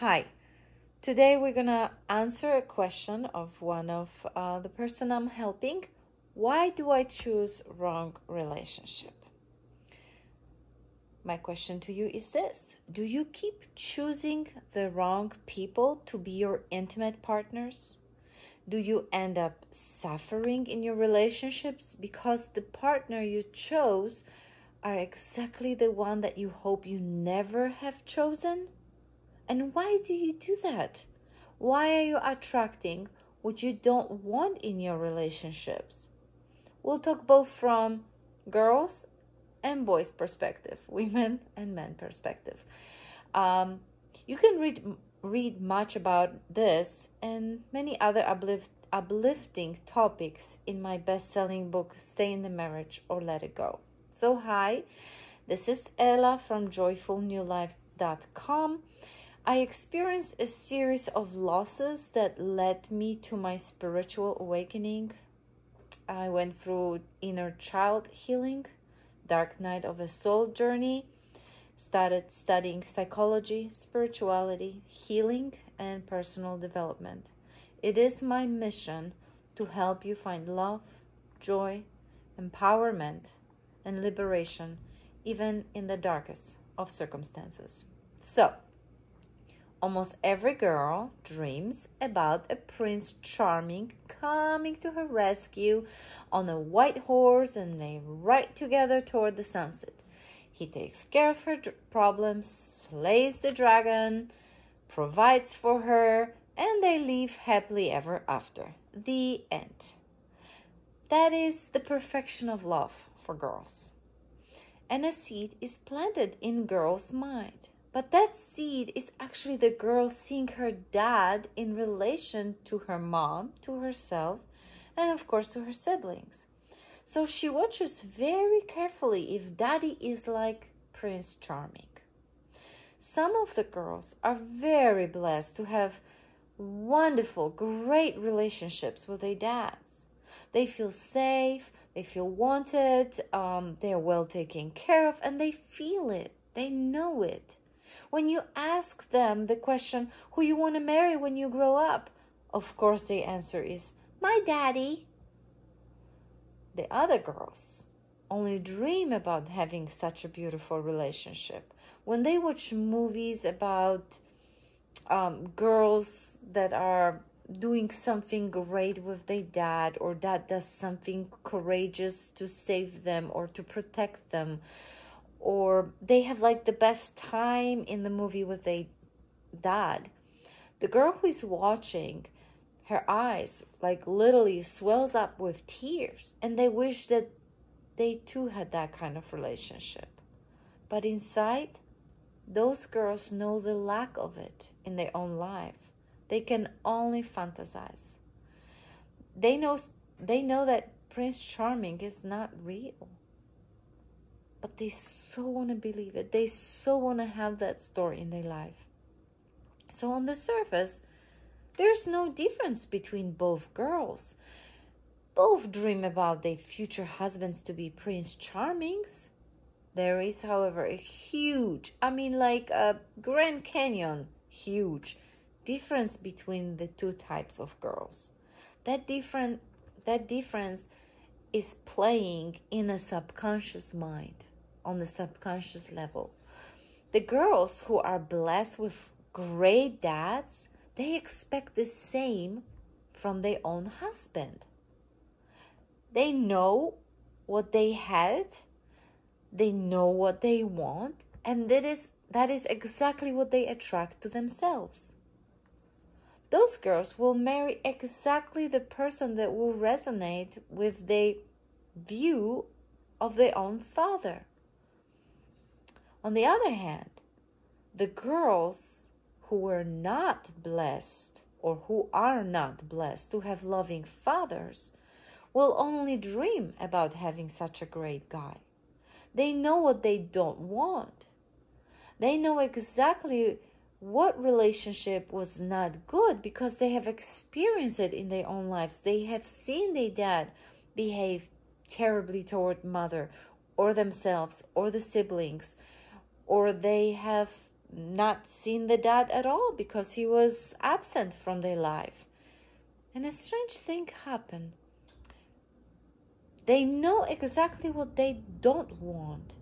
Hi, today we're gonna answer a question of one of the person I'm helping. Why do I choose wrong relationship? My question to you is this: do you keep choosing the wrong people to be your intimate partners? Do you end up suffering in your relationships because the partner you chose are exactly the one that you hope you never have chosen? And why do you do that? Why are you attracting what you don't want in your relationships? We'll talk both from girls and boys' perspective, women and men perspective. You can read much about this and many other uplifting topics in my best-selling book, Stay in the Marriage or Let It Go. So hi, this is Ella from joyfulnewlife.com. I experienced a series of losses that led me to my spiritual awakening. I went through inner child healing, dark night of a soul journey, started studying psychology, spirituality, healing, and personal development. It is my mission to help you find love, joy, empowerment, and liberation, even in the darkest of circumstances. So, almost every girl dreams about a Prince Charming coming to her rescue on a white horse, and they ride together toward the sunset. He takes care of her problems, slays the dragon, provides for her, and they live happily ever after. The end. That is the perfection of love for girls. And a seed is planted in girls' mind. But that seed is actually the girl seeing her dad in relation to her mom, to herself, and of course to her siblings. So she watches very carefully if daddy is like Prince Charming. Some of the girls are very blessed to have wonderful, great relationships with their dads. They feel safe, they feel wanted, they're well taken care of, and they feel it, they know it. When you ask them the question, who you want to marry when you grow up, of course the answer is, my daddy. The other girls only dream about having such a beautiful relationship. When they watch movies about girls that are doing something great with their dad, or dad does something courageous to save them or to protect them, or they have like the best time in the movie with their dad, the girl who is watching, her eyes like literally swells up with tears, and they wish that they too had that kind of relationship. But inside, those girls know the lack of it in their own life. They can only fantasize. They know that Prince Charming is not real. But they so want to believe it. They so want to have that story in their life. So on the surface, there's no difference between both girls. Both dream about their future husbands to be Prince Charmings. There is, however, a huge, like a Grand Canyon, huge difference between the two types of girls. That difference is playing in a subconscious mind, on the subconscious level. The girls who are blessed with great dads, they expect the same from their own husband. They know what they had, they know what they want, and that is exactly what they attract to themselves. Those girls will marry exactly the person that will resonate with their view of their own father. On the other hand, the girls who were not blessed, or who are not blessed to have loving fathers, will only dream about having such a great guy. They know what they don't want. They know exactly what relationship was not good because they have experienced it in their own lives. They have seen their dad behave terribly toward mother or themselves or the siblings, or they have not seen the dad at all because he was absent from their life. And a strange thing happened. They know exactly what they don't want,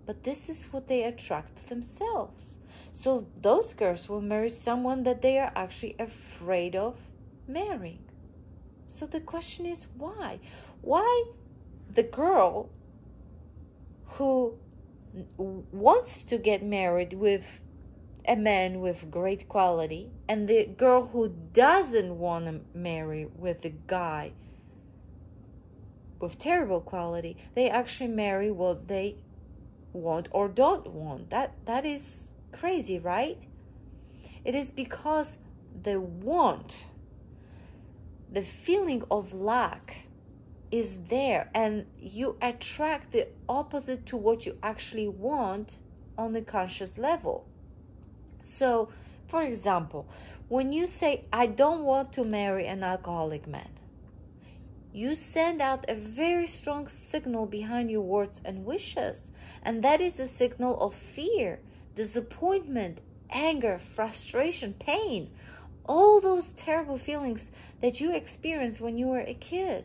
but this is what they attract themselves. So those girls will marry someone that they are actually afraid of marrying. So the question is why? Why the girl who wants to get married with a man with great quality and the girl who doesn't want to marry with a guy with terrible quality, they actually marry what they want or don't want? That is crazy, right? It is because the want, the feeling of lack is there, and you attract the opposite to what you actually want on the conscious level. So, for example, when you say, I don't want to marry an alcoholic man, you send out a very strong signal behind your words and wishes. And that is a signal of fear, disappointment, anger, frustration, pain. All those terrible feelings that you experienced when you were a kid.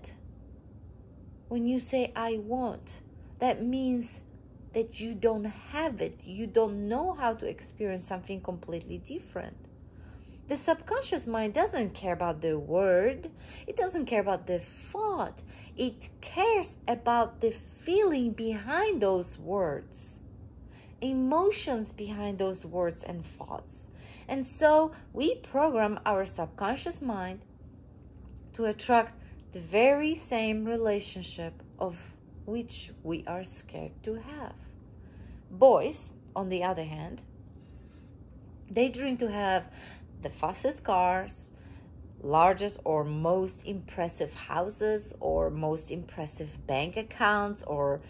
When you say, I want, that means that you don't have it. You don't know how to experience something completely different. The subconscious mind doesn't care about the word. It doesn't care about the thought. It cares about the feeling behind those words, emotions behind those words and thoughts. And so we program our subconscious mind to attract the very same relationship of which we are scared to have. Boys, on the other hand, they dream to have the fastest cars, largest or most impressive houses, or most impressive bank accounts, or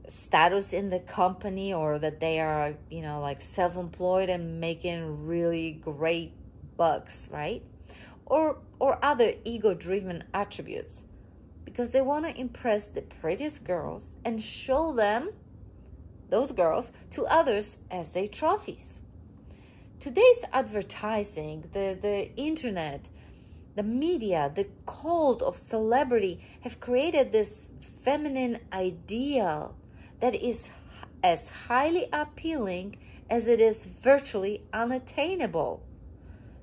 status in the company, or that they are, like self-employed and making really great bucks, right? Or other ego-driven attributes, because they want to impress the prettiest girls and show them, those girls, to others as their trophies. Today's advertising, the internet, the media, the cult of celebrity have created this feminine ideal that is as highly appealing as it is virtually unattainable.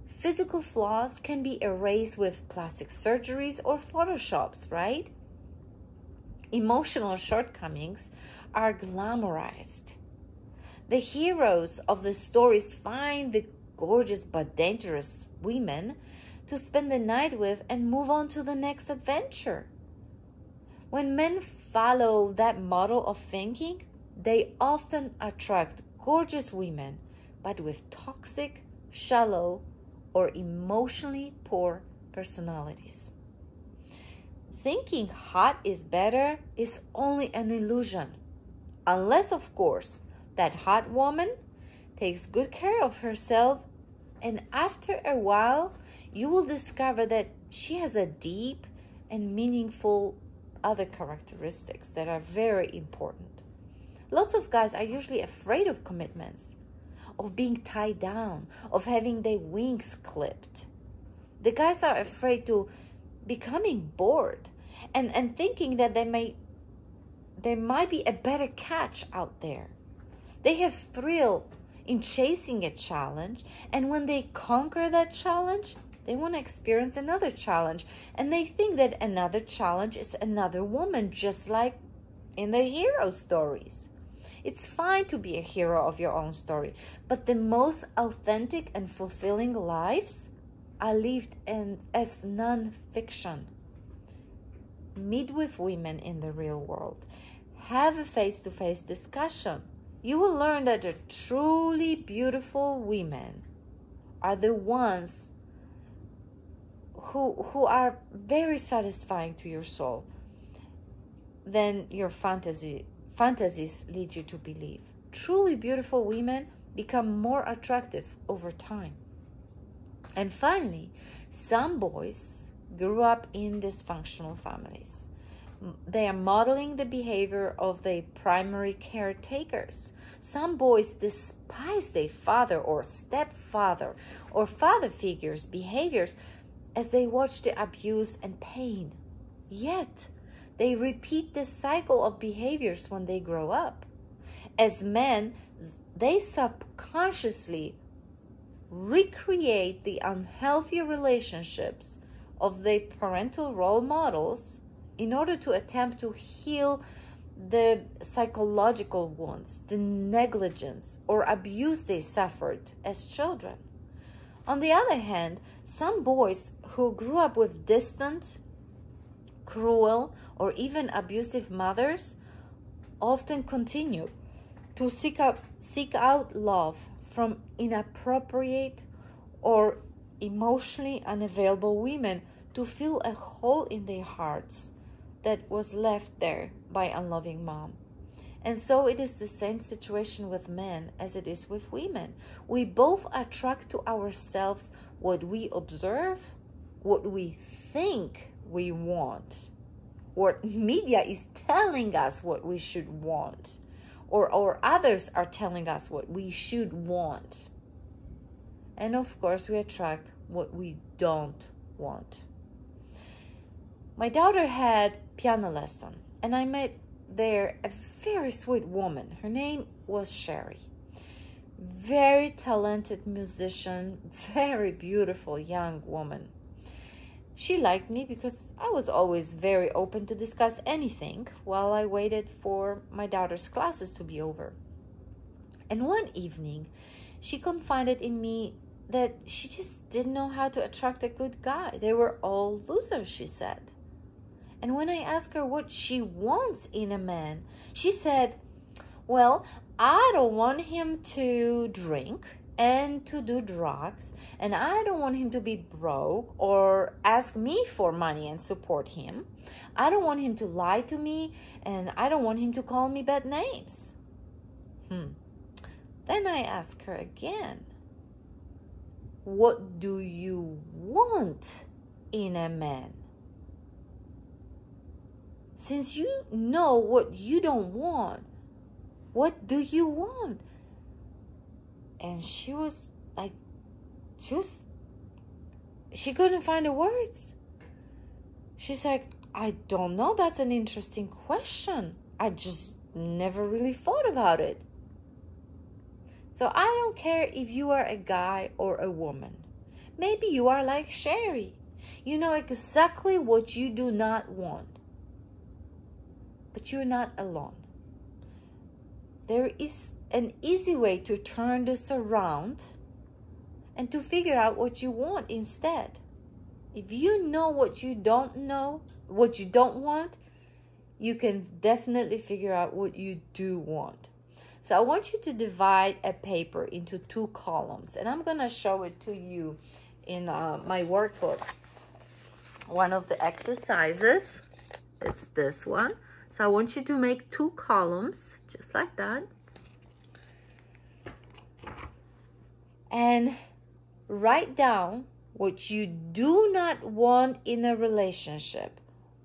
Physical flaws can be erased with plastic surgeries or photoshops, right? Emotional shortcomings are glamorized. The heroes of the stories find the gorgeous but dangerous women to spend the night with and move on to the next adventure. When men follow that model of thinking, they often attract gorgeous women, but with toxic, shallow, or emotionally poor personalities. Thinking hot is better is only an illusion, unless, of course, that hot woman takes good care of herself, and after a while, you will discover that she has a deep and meaningful other characteristics that are very important. Lots of guys are usually afraid of commitments, of being tied down, of having their wings clipped. The guys are afraid to becoming bored and thinking that there might be a better catch out there. They have thrill in chasing a challenge, and when they conquer that challenge, they want to experience another challenge, and they think that another challenge is another woman, just like in the hero stories. It's fine to be a hero of your own story, but the most authentic and fulfilling lives are lived as non-fiction. Meet with women in the real world. Have a face-to-face discussion. You will learn that the truly beautiful women are the ones who are very satisfying to your soul than your fantasies lead you to believe. Truly beautiful women become more attractive over time. And finally, some boys grew up in dysfunctional families. they are modeling the behavior of their primary caretakers. Some boys despise their father or stepfather or father figures' behaviors as they watch the abuse and pain. Yet, they repeat this cycle of behaviors when they grow up. As men, they subconsciously recreate the unhealthy relationships of their parental role models in order to attempt to heal the psychological wounds, the negligence or abuse they suffered as children. On the other hand, some boys who grew up with distant, cruel, or even abusive mothers often continue to seek out love from inappropriate or emotionally unavailable women to fill a hole in their hearts that was left there by unloving mom. And so it is the same situation with men as it is with women. We both attract to ourselves what we observe, what we think we want, what media is telling us what we should want, or others are telling us what we should want. And of course, we attract what we don't want. My daughter had piano lesson, and I met there a very sweet woman. Her name was Sherry. Very talented musician, very beautiful young woman. She liked me because I was always very open to discuss anything while I waited for my daughter's classes to be over. And one evening, she confided in me that she just didn't know how to attract a good guy. They were all losers, she said. And when I asked her what she wants in a man, she said, well, I don't want him to drink and to do drugs, and I don't want him to be broke or ask me for money and support him. I don't want him to lie to me, and I don't want him to call me bad names. Then I asked her again, what do you want in a man? Since you know what you don't want, what do you want? And she was like, she couldn't find the words. She's like, I don't know. That's an interesting question. I just never really thought about it. So I don't care if you are a guy or a woman. Maybe you are like Sherry. You know exactly what you do not want. But you're not alone. There is an easy way to turn this around and to figure out what you want instead. If you know what you don't want, you can definitely figure out what you do want. So I want you to divide a paper into 2 columns, and I'm going to show it to you in my workbook. One of the exercises, it's this one. So I want you to make 2 columns, just like that. And write down what you do not want in a relationship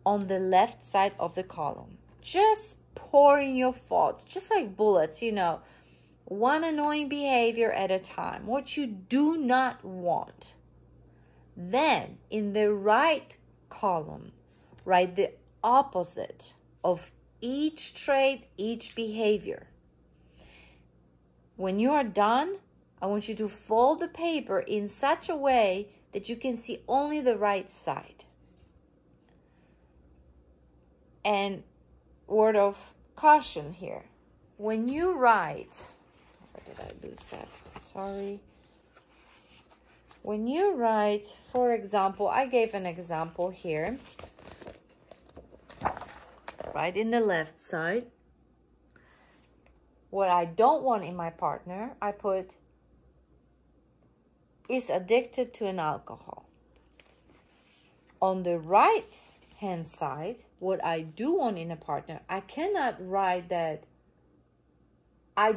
on the left side of the column. Just pour in your thoughts, just like bullets, you know, one annoying behavior at a time, what you do not want. Then in the right column, write the opposite of each trait, each behavior. When you are done, I want you to fold the paper in such a way that you can see only the right side. And word of caution here. When you write, where did I lose that? Sorry. When you write, for example, I gave an example here. Right in the left side. What I don't want in my partner, I put is addicted to an alcohol. On the right hand side, what I do want in a partner, I cannot write that I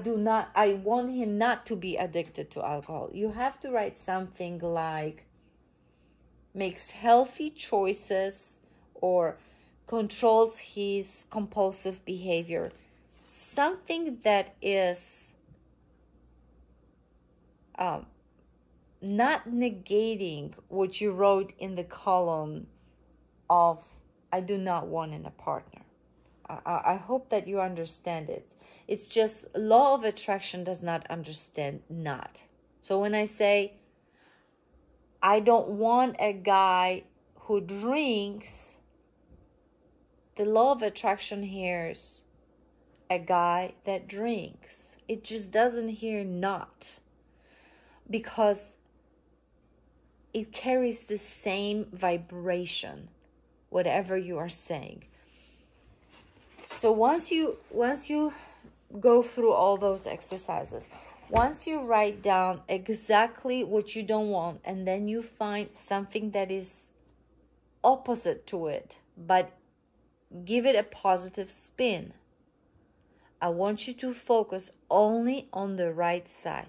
want him not to be addicted to alcohol. You have to write something like makes healthy choices or controls his compulsive behavior. Something that is not negating what you wrote in the column of I do not want in a partner. I hope that you understand it. It's just law of attraction does not understand not. So when I say I don't want a guy who drinks, the law of attraction hears a guy that drinks. It just doesn't hear not, because it carries the same vibration, whatever you are saying. So once you go through all those exercises, once you write down exactly what you don't want, and then you find something that is opposite to it, but give it a positive spin, I want you to focus only on the right side.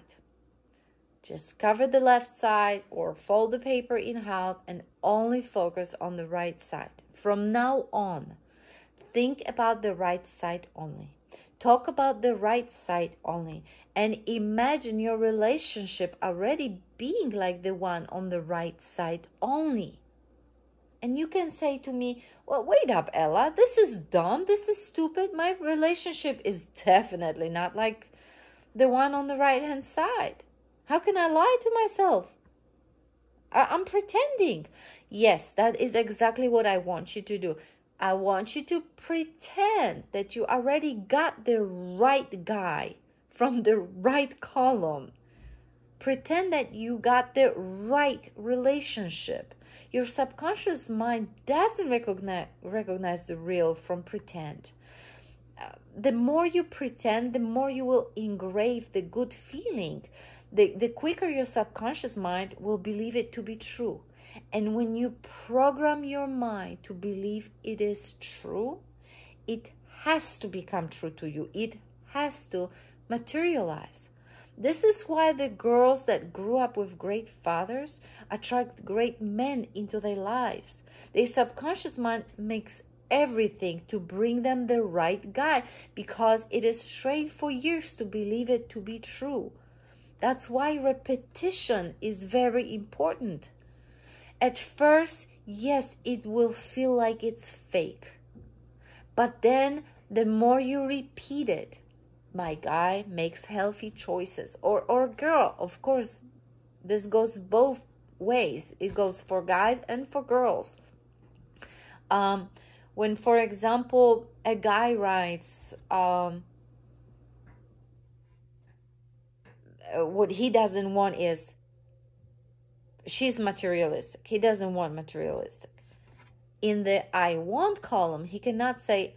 Just cover the left side or fold the paper in half and only focus on the right side. From now on, think about the right side only. Talk about the right side only. And imagine your relationship already being like the one on the right side only. And you can say to me, well, wait up, Ella, this is dumb. This is stupid. My relationship is definitely not like the one on the right-hand side. How can I lie to myself? I'm pretending. Yes, that is exactly what I want you to do. I want you to pretend that you already got the right guy from the right column. Pretend that you got the right relationship. Your subconscious mind doesn't recognize the real from pretend. The more you pretend, the more you will engrave the good feeling. The quicker your subconscious mind will believe it to be true. And when you program your mind to believe it is true, it has to become true to you. It has to materialize. This is why the girls that grew up with great fathers attract great men into their lives. Their subconscious mind makes everything to bring them the right guy, because it is trained for years to believe it to be true. That's why repetition is very important. At first, yes, it will feel like it's fake. But then the more you repeat it, my guy makes healthy choices. Or girl, of course, this goes both ways. It goes for guys and for girls. When, for example, a guy writes, what he doesn't want is, she's materialistic. He doesn't want materialistic. In the I want column, he cannot say,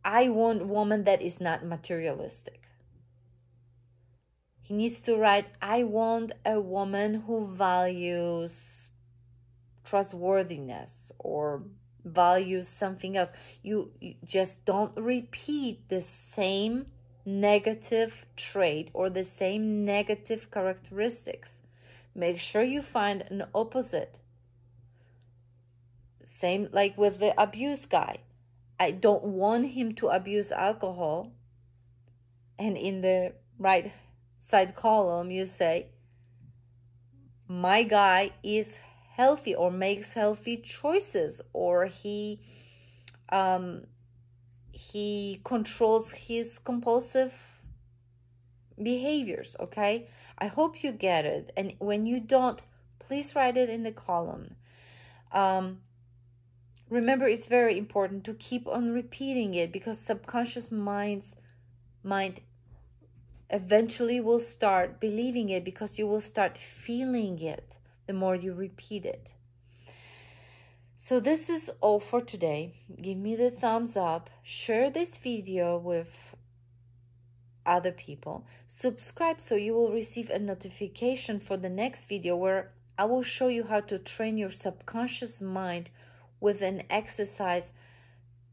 I want a woman that is not materialistic. He needs to write, I want a woman who values trustworthiness or values something else. You just don't repeat the same negative trait or the same negative characteristics. Make sure you find an opposite. Same like with the abuse guy. I don't want him to abuse alcohol. And in the right side column, you say, my guy is healthy or makes healthy choices, or he controls his compulsive behaviors. Okay, I hope you get it. And when you don't, please write it in the column. Remember, it's very important to keep on repeating it, because subconscious mind eventually will start believing it, because you will start feeling it the more you repeat it. So this is all for today. Give me the thumbs up. Share this video with other people. Subscribe so you will receive a notification for the next video, where I will show you how to train your subconscious mind with an exercise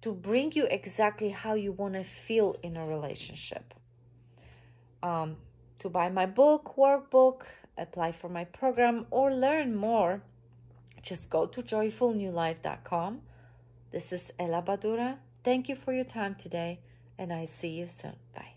to bring you exactly how you want to feel in a relationship. To buy my book, workbook, apply for my program, or learn more, just go to joyfulnewlife.com. This is Ella Badura. Thank you for your time today, and I see you soon. Bye.